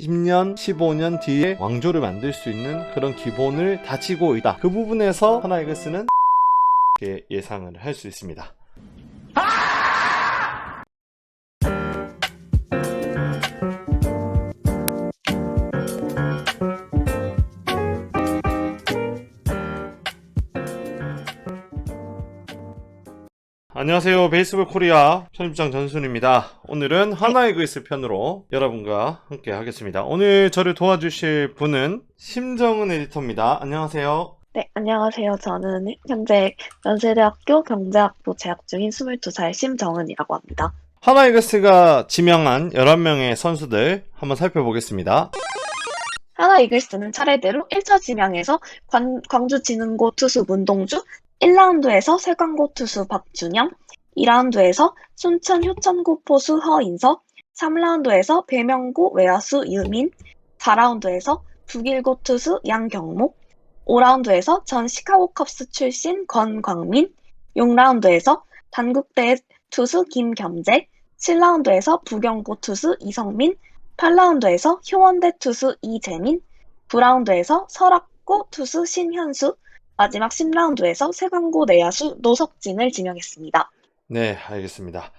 10년, 15년 뒤에 왕조를 만들 수 있는 그런 기본을 다지고 있다. 그 부분에서 하나이글스는 예상을 할 수 있습니다. 안녕하세요. 베이스볼 코리아 편집장 전순입니다. 오늘은 하나이글스 편으로 여러분과 함께 하겠습니다. 오늘 저를 도와주실 분은 심정은 에디터입니다. 안녕하세요. 네, 안녕하세요. 저는 현재 연세대학교 경제학부 재학 중인 22살 심정은이라고 합니다. 하나이글스가 지명한 11명의 선수들 한번 살펴보겠습니다. 하나이글스는 차례대로 1차 지명에서 광주진흥고 투수 문동주, 1라운드에서 세광고 투수 박준영, 2라운드에서 순천 효천고 포수 허인서, 3라운드에서 배명고 외야수 유민, 4라운드에서 북일고 투수 양경목, 5라운드에서 전 시카고 컵스 출신 권광민, 6라운드에서 단국대 투수 김겸재, 7라운드에서 부경고 투수 이성민, 8라운드에서 효원대 투수 이재민, 9라운드에서 설악고 투수 신현수, 마지막 10라운드에서 세광고 내야수 노석진을 지명했습니다. 네, 알겠습니다.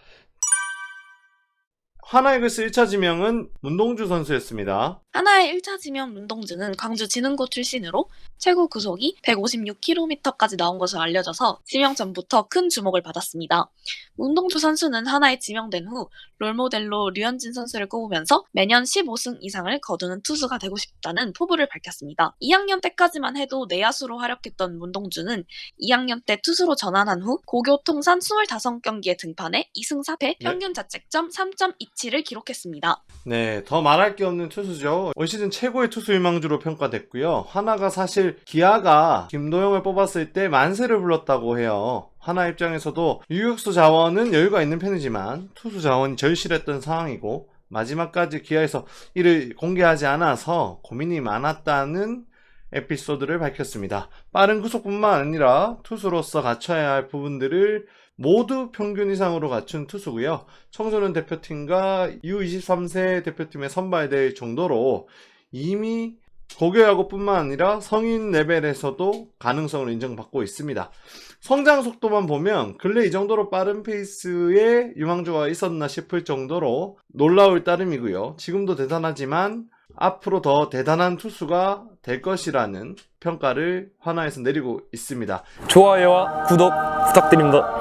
하나이글스 1차 지명은 문동주 선수였습니다. 하나의 1차 지명 문동주는 광주진흥고 출신으로 최고 구속이 156km까지 나온 것으로 알려져서 지명 전부터 큰 주목을 받았습니다. 문동주 선수는 하나에 지명된 후 롤모델로 류현진 선수를 꼽으면서 매년 15승 이상을 거두는 투수가 되고 싶다는 포부를 밝혔습니다. 2학년 때까지만 해도 내야수로 활약했던 문동주는 2학년 때 투수로 전환한 후 고교 통산 25경기에 등판해 2승 4패 평균 자책점 3.27을 기록했습니다. 네, 더 말할 게 없는 투수죠. 올 시즌 최고의 투수 유망주로 평가됐고요. 하나가 사실 기아가 김도영을 뽑았을 때 만세를 불렀다고 해요. 하나 입장에서도 유격수 자원은 여유가 있는 편이지만 투수 자원이 절실했던 상황이고 마지막까지 기아에서 이를 공개하지 않아서 고민이 많았다는 에피소드를 밝혔습니다. 빠른 구속뿐만 아니라 투수로서 갖춰야 할 부분들을 모두 평균 이상으로 갖춘 투수고요. 청소년 대표팀과 U23세 대표팀에 선발될 정도로 이미 고교야구뿐만 아니라 성인 레벨에서도 가능성을 인정받고 있습니다. 성장 속도만 보면 근래 이 정도로 빠른 페이스의 유망주가 있었나 싶을 정도로 놀라울 따름이고요. 지금도 대단하지만 앞으로 더 대단한 투수가 될 것이라는 평가를 하나에서 내리고 있습니다. 좋아요와 구독 부탁드립니다.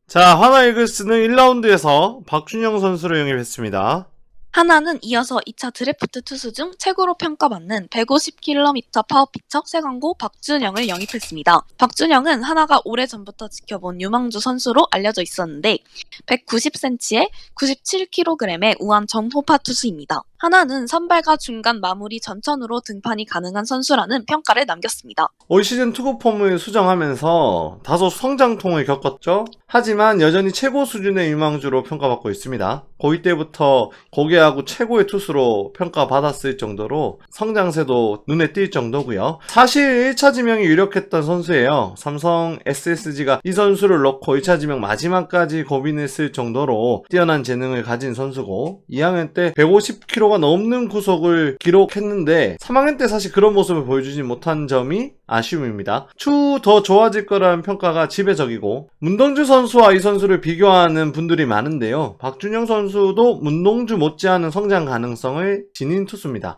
자, 하나이글스는 1라운드에서 박준영 선수를 영입했습니다. 하나는 이어서 2차 드래프트 투수 중 최고로 평가받는 150km 파워피처 세광고 박준영을 영입했습니다. 박준영은 하나가 오래전부터 지켜본 유망주 선수로 알려져 있었는데 190cm에 97kg의 우한 정호파 투수입니다. 하나는 선발과 중간 마무리 전천후로 등판이 가능한 선수라는 평가를 남겼습니다. 올 시즌 투구 폼을 수정하면서 다소 성장통을 겪었죠. 하지만 여전히 최고 수준의 유망주로 평가받고 있습니다. 고2 때부터 고교야구 최고의 투수로 평가받았을 정도로 성장세도 눈에 띌 정도고요. 사실 1차 지명이 유력했던 선수예요. 삼성 SSG가 이 선수를 넣고 1차 지명 마지막까지 고민했을 정도로 뛰어난 재능을 가진 선수고 2학년 때 150km가 넘는 구속을 기록했는데 3학년 때 사실 그런 모습을 보여주지 못한 점이 아쉬움입니다. 추후 더 좋아질 거라는 평가가 지배적이고 문동주 선수와 이 선수를 비교하는 분들이 많은데요. 박준영 선수도 문동주 못지않은 성장 가능성을 지닌 투수입니다.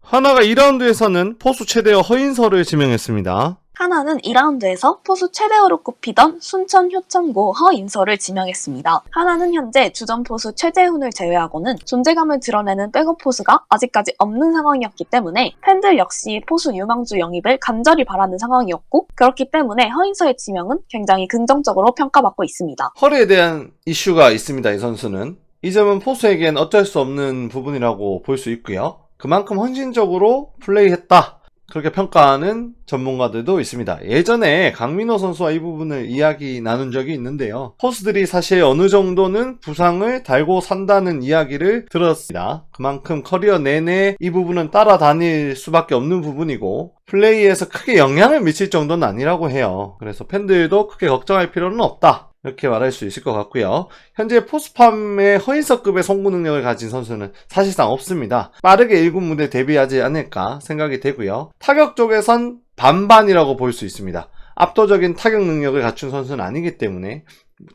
하나가 2라운드에서는 포수 최대어 허인서를 지명했습니다. 하나는 2라운드에서 포수 최대어로 꼽히던 순천 효천고 허인서를 지명했습니다. 하나는 현재 주전 포수 최재훈을 제외하고는 존재감을 드러내는 백업 포수가 아직까지 없는 상황이었기 때문에 팬들 역시 포수 유망주 영입을 간절히 바라는 상황이었고 그렇기 때문에 허인서의 지명은 굉장히 긍정적으로 평가받고 있습니다. 허리에 대한 이슈가 있습니다. 이 선수는. 이 점은 포수에겐 어쩔 수 없는 부분이라고 볼 수 있고요. 그만큼 헌신적으로 플레이했다. 그렇게 평가하는 전문가들도 있습니다. 예전에 강민호 선수와 이 부분을 이야기 나눈 적이 있는데요. 포수들이 사실 어느 정도는 부상을 달고 산다는 이야기를 들었습니다. 그만큼 커리어 내내 이 부분은 따라다닐 수밖에 없는 부분이고 플레이에서 크게 영향을 미칠 정도는 아니라고 해요. 그래서 팬들도 크게 걱정할 필요는 없다. 이렇게 말할 수 있을 것 같고요. 현재 포스팜의 허인서급의 송구 능력을 가진 선수는 사실상 없습니다. 빠르게 1군 무대에 데뷔하지 않을까 생각이 되고요. 타격 쪽에선 반반이라고 볼 수 있습니다. 압도적인 타격 능력을 갖춘 선수는 아니기 때문에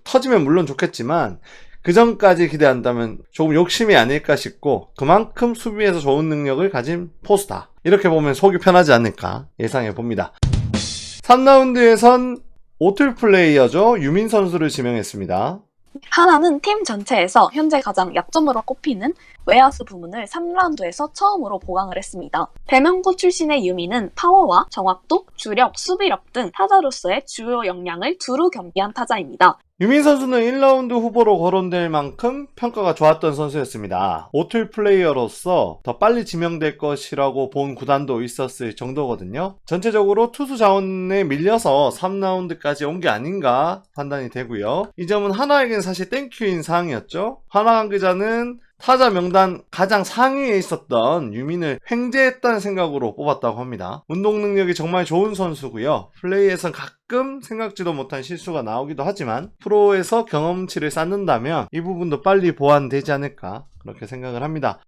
터지면 물론 좋겠지만 그 전까지 기대한다면 조금 욕심이 아닐까 싶고, 그만큼 수비에서 좋은 능력을 가진 포수다, 이렇게 보면 속이 편하지 않을까 예상해 봅니다. 3라운드에선 오툴 플레이어죠. 유민 선수를 지명했습니다. 하나는 팀 전체에서 현재 가장 약점으로 꼽히는 외야수 부문을 3라운드에서 처음으로 보강을 했습니다. 배명고 출신의 유미는 파워와 정확도, 주력, 수비력 등 타자로서의 주요 역량을 두루 겸비한 타자입니다. 유민 선수는 1라운드 후보로 거론될 만큼 평가가 좋았던 선수였습니다. 오툴 플레이어로서 더 빨리 지명될 것이라고 본 구단도 있었을 정도거든요. 전체적으로 투수 자원에 밀려서 3라운드까지 온 게 아닌가 판단이 되고요. 이 점은 하나에겐 사실 땡큐인 사항이었죠. 하나 관계자는 타자 명단 가장 상위에 있었던 유민을 횡재했다는 생각으로 뽑았다고 합니다. 운동 능력이 정말 좋은 선수고요. 플레이에선 가끔 생각지도 못한 실수가 나오기도 하지만 프로에서 경험치를 쌓는다면 이 부분도 빨리 보완되지 않을까 그렇게 생각을 합니다.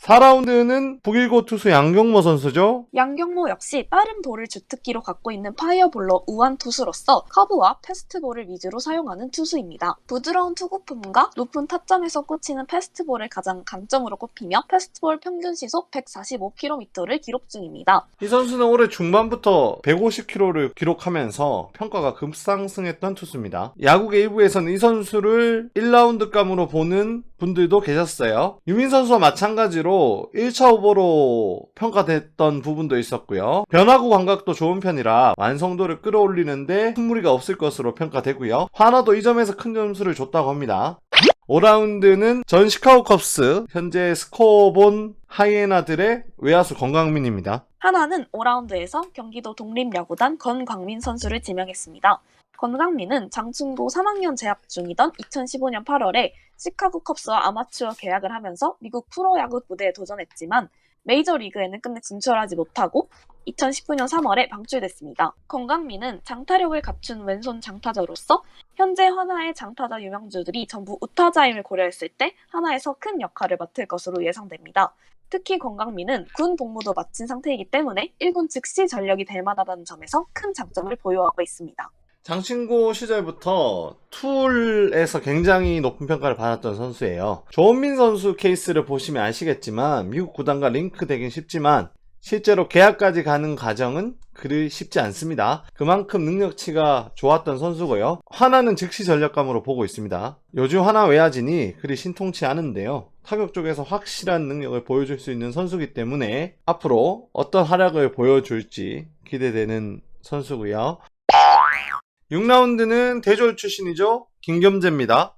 4라운드는 북일고 투수 양경모 선수죠. 양경모 역시 빠른 볼을 주특기로 갖고 있는 파이어볼러 우완 투수로서 커브와 패스트볼을 위주로 사용하는 투수입니다. 부드러운 투구품과 높은 타점에서 꽂히는 패스트볼을 가장 강점으로 꼽히며 패스트볼 평균 시속 145km를 기록 중입니다. 이 선수는 올해 중반부터 150km를 기록하면서 평가가 급상승했던 투수입니다. 야구계 일부에서는 이 선수를 1라운드감으로 보는 분들도 계셨어요. 유민 선수와 마찬가지로 1차 후보로 평가됐던 부분도 있었고요. 변화구 감각도 좋은 편이라 완성도를 끌어올리는데 큰 무리가 없을 것으로 평가되고요. 하나도 이 점에서 큰 점수를 줬다고 합니다. 5라운드는 전 시카고 컵스, 현재 스코어본 하이에나들의 외야수 권광민입니다. 하나는 5라운드에서 경기도 독립야구단 권광민 선수를 지명했습니다. 권광민은 장충고 3학년 재학 중이던 2015년 8월에 시카고 컵스와 아마추어 계약을 하면서 미국 프로야구 무대에 도전했지만 메이저리그에는 끝내 진출하지 못하고 2019년 3월에 방출됐습니다. 권광민은 장타력을 갖춘 왼손 장타자로서 현재 하나의 장타자 유망주들이 전부 우타자임을 고려했을 때 하나에서 큰 역할을 맡을 것으로 예상됩니다. 특히 권광민은 군 복무도 마친 상태이기 때문에 1군 즉시 전력이 될 만하다는 점에서 큰 장점을 보유하고 있습니다. 장친고 시절부터 툴에서 굉장히 높은 평가를 받았던 선수예요. 조원민 선수 케이스를 보시면 아시겠지만 미국 구단과 링크되긴 쉽지만 실제로 계약까지 가는 과정은 그리 쉽지 않습니다. 그만큼 능력치가 좋았던 선수고요. 하나는 즉시 전력감으로 보고 있습니다. 요즘 하나 외야진이 그리 신통치 않은데요. 타격 쪽에서 확실한 능력을 보여줄 수 있는 선수이기 때문에 앞으로 어떤 활약을 보여줄지 기대되는 선수고요. 6라운드는 대졸 출신이죠. 김겸재입니다.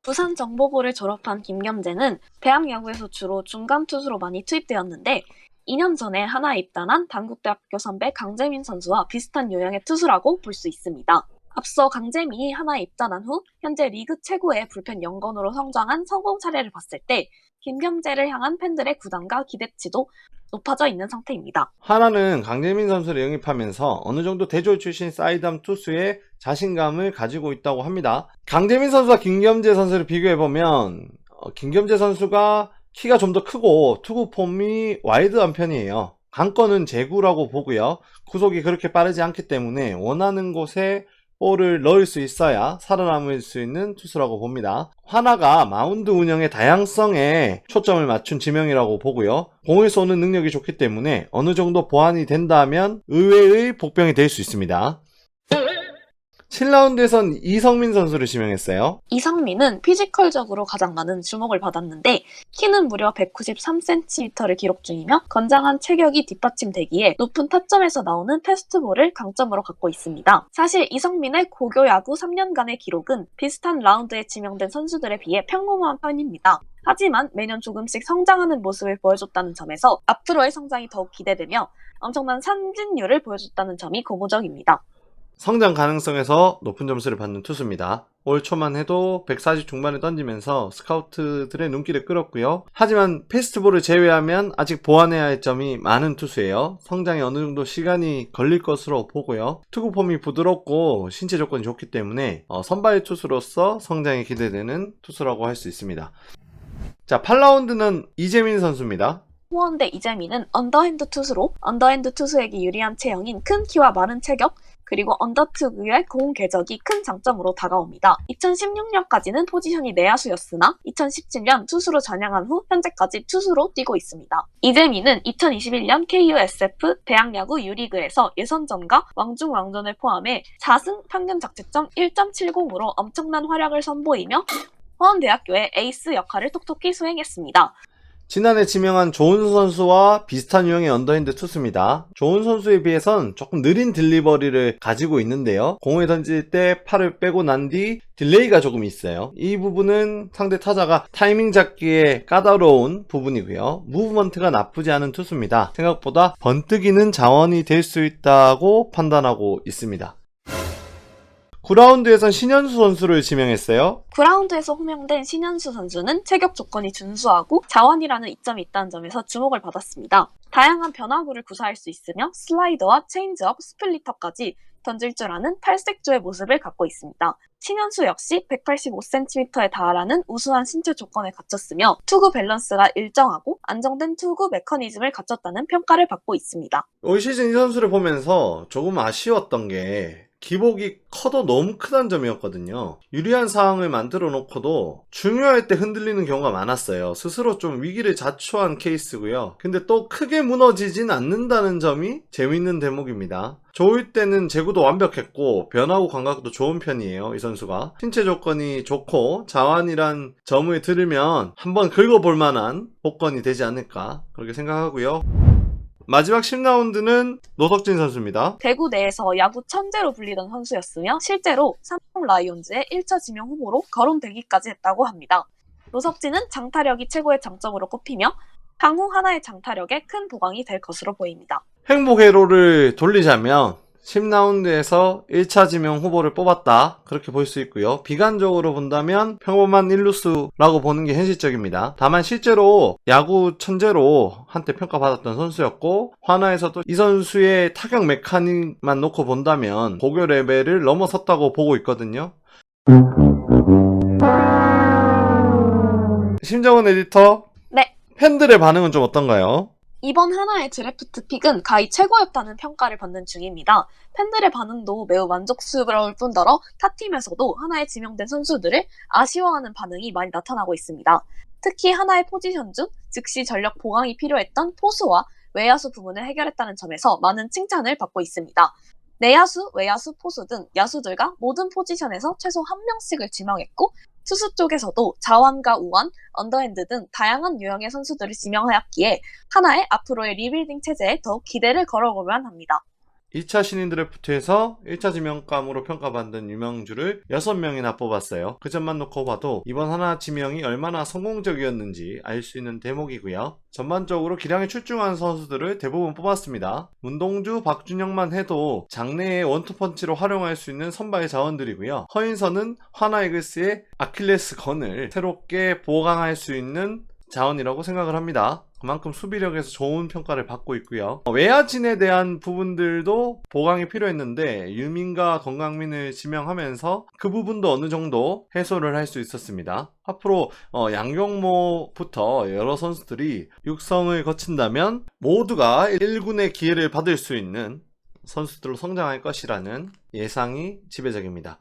부산 정보부를 졸업한 김겸재는 대학야구에서 주로 중간 투수로 많이 투입되었는데 2년 전에 하나에 입단한 단국대학교 선배 강재민 선수와 비슷한 유형의 투수라고 볼 수 있습니다. 앞서 강재민이 하나에 입단한 후 현재 리그 최고의 불펜 연건으로 성장한 성공 사례를 봤을 때 김겸재를 향한 팬들의 구단과 기대치도 높아져 있는 상태입니다. 하나는 강재민 선수를 영입하면서 어느 정도 대졸 출신 사이드암 투수의 자신감을 가지고 있다고 합니다. 강재민 선수와 김겸재 선수를 비교해보면 김겸재 선수가 키가 좀 더 크고 투구 폼이 와이드한 편이에요. 강권은 제구라고 보고요. 구속이 그렇게 빠르지 않기 때문에 원하는 곳에 볼을 넣을 수 있어야 살아남을 수 있는 투수라고 봅니다. 하나가 마운드 운영의 다양성에 초점을 맞춘 지명이라고 보고요. 공을 쏘는 능력이 좋기 때문에 어느 정도 보완이 된다면 의외의 복병이 될 수 있습니다. 7라운드에선 이성민 선수를 지명했어요. 이성민은 피지컬적으로 가장 많은 주목을 받았는데 키는 무려 193cm를 기록 중이며 건장한 체격이 뒷받침되기에 높은 타점에서 나오는 패스트볼을 강점으로 갖고 있습니다. 사실 이성민의 고교 야구 3년간의 기록은 비슷한 라운드에 지명된 선수들에 비해 평범한 편입니다. 하지만 매년 조금씩 성장하는 모습을 보여줬다는 점에서 앞으로의 성장이 더욱 기대되며 엄청난 삼진율을 보여줬다는 점이 고무적입니다. 성장 가능성에서 높은 점수를 받는 투수입니다. 올 초만 해도 140 중반에 던지면서 스카우트들의 눈길을 끌었고요. 하지만 패스트볼을 제외하면 아직 보완해야 할 점이 많은 투수예요. 성장에 어느 정도 시간이 걸릴 것으로 보고요. 투구 폼이 부드럽고 신체 조건이 좋기 때문에 선발 투수로서 성장이 기대되는 투수라고 할 수 있습니다. 자, 8라운드는 이재민 선수입니다. 호원대 이재민은 언더핸드 투수로 언더핸드 투수에게 유리한 체형인 큰 키와 마른 체격, 그리고 언더 특유의 고운 궤적이 큰 장점으로 다가옵니다. 2016년까지는 포지션이 내야수였으나 2017년 투수로 전향한 후 현재까지 투수로 뛰고 있습니다. 이재민은 2021년 KUSF 대학야구 유리그에서 예선전과 왕중왕전을 포함해 4승 평균 자책점 1.70으로 엄청난 활약을 선보이며 호원대학교의 에이스 역할을 톡톡히 수행했습니다. 지난해 지명한 조은수 선수와 비슷한 유형의 언더핸드 투수입니다. 조은수 선수에 비해선 조금 느린 딜리버리를 가지고 있는데요. 공을 던질 때 팔을 빼고 난 뒤 딜레이가 조금 있어요. 이 부분은 상대 타자가 타이밍 잡기에 까다로운 부분이고요. 무브먼트가 나쁘지 않은 투수입니다. 생각보다 번뜩이는 자원이 될 수 있다고 판단하고 있습니다. 9라운드에선 신현수 선수를 지명했어요. 9라운드에서 호명된 신현수 선수는 체격 조건이 준수하고 자원이라는 이점이 있다는 점에서 주목을 받았습니다. 다양한 변화구를 구사할 수 있으며 슬라이더와 체인지업, 스플리터까지 던질 줄 아는 팔색조의 모습을 갖고 있습니다. 신현수 역시 185cm에 달하는 우수한 신체 조건을 갖췄으며 투구 밸런스가 일정하고 안정된 투구 메커니즘을 갖췄다는 평가를 받고 있습니다. 올 시즌 이 선수를 보면서 조금 아쉬웠던 게 기복이 커도 너무 크다는 점이었거든요. 유리한 상황을 만들어 놓고도 중요할 때 흔들리는 경우가 많았어요. 스스로 좀 위기를 자초한 케이스고요. 근데 또 크게 무너지진 않는다는 점이 재밌는 대목입니다. 좋을 때는 제구도 완벽했고 변화구 감각도 좋은 편이에요. 이 선수가 신체 조건이 좋고 자완이란 점을 들으면 한번 긁어볼 만한 복권이 되지 않을까 그렇게 생각하고요. 마지막 10라운드는 노석진 선수입니다. 대구 내에서 야구 천재로 불리던 선수였으며 실제로 삼성 라이온즈의 1차 지명 후보로 거론되기까지 했다고 합니다. 노석진은 장타력이 최고의 장점으로 꼽히며 향후 하나의 장타력에 큰 보강이 될 것으로 보입니다. 행복 회로를 돌리자면 10라운드에서 1차 지명 후보를 뽑았다 그렇게 볼 수 있고요. 비관적으로 본다면 평범한 1루수라고 보는 게 현실적입니다. 다만 실제로 야구 천재로 한때 평가받았던 선수였고 하나에서도 이 선수의 타격 메카닉만 놓고 본다면 고교 레벨을 넘어섰다고 보고 있거든요. 심정은 에디터, 네. 팬들의 반응은 좀 어떤가요? 이번 하나의 드래프트 픽은 가히 최고였다는 평가를 받는 중입니다. 팬들의 반응도 매우 만족스러울 뿐더러 타팀에서도 하나에 지명된 선수들을 아쉬워하는 반응이 많이 나타나고 있습니다. 특히 하나의 포지션 중 즉시 전력 보강이 필요했던 포수와 외야수 부분을 해결했다는 점에서 많은 칭찬을 받고 있습니다. 내야수, 외야수, 포수 등 야수들과 모든 포지션에서 최소 한 명씩을 지명했고 투수 쪽에서도 자완과 우완, 언더핸드 등 다양한 유형의 선수들을 지명하였기에 하나의 앞으로의 리빌딩 체제에 더욱 기대를 걸어보면 합니다. 2차 신인 드래프트에서 1차 지명감으로 평가받은 유망주를 6명이나 뽑았어요. 그 점만 놓고 봐도 이번 하나 지명이 얼마나 성공적이었는지 알 수 있는 대목이고요. 전반적으로 기량이 출중한 선수들을 대부분 뽑았습니다. 문동주, 박준영만 해도 장내의 원투펀치로 활용할 수 있는 선발 자원들이고요. 허인선은 하나이글스의 아킬레스건을 새롭게 보강할 수 있는 자원이라고 생각을 합니다. 그만큼 수비력에서 좋은 평가를 받고 있고요. 외야진에 대한 부분들도 보강이 필요했는데 유민과 건강민을 지명하면서 그 부분도 어느 정도 해소를 할 수 있었습니다. 앞으로 양경모부터 여러 선수들이 육성을 거친다면 모두가 1군의 기회를 받을 수 있는 선수들로 성장할 것이라는 예상이 지배적입니다.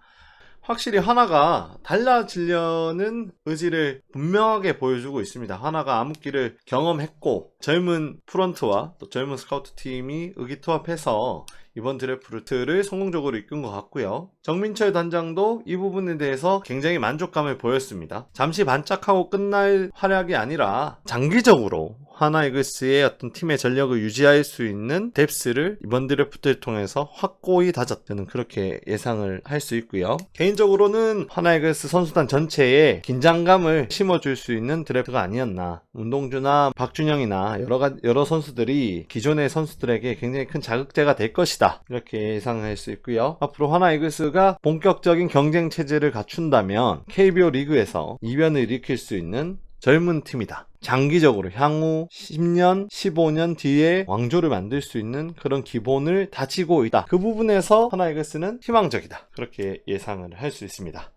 확실히 하나가 달라지려는 의지를 분명하게 보여주고 있습니다. 하나가 암흑기를 경험했고 젊은 프런트와 또 젊은 스카우트 팀이 의기투합해서 이번 드래프트를 성공적으로 이끈 것 같고요. 정민철 단장도 이 부분에 대해서 굉장히 만족감을 보였습니다. 잠시 반짝하고 끝날 활약이 아니라 장기적으로 하나이글스의 어떤 팀의 전력을 유지할 수 있는 뎁스를 이번 드래프트를 통해서 확고히 다졌다는 그렇게 예상을 할 수 있고요. 개인적으로는 하나이글스 선수단 전체에 긴장감을 심어줄 수 있는 드래프트가 아니었나. 문동주나 박준영이나 여러 선수들이 기존의 선수들에게 굉장히 큰 자극제가 될 것이다. 이렇게 예상할 수 있고요. 앞으로 하나이글스가 본격적인 경쟁 체제를 갖춘다면 KBO 리그에서 이변을 일으킬 수 있는 젊은 팀이다. 장기적으로 향후 10년, 15년 뒤에 왕조를 만들 수 있는 그런 기본을 다지고 있다. 그 부분에서 하나이글스는 희망적이다. 그렇게 예상을 할 수 있습니다.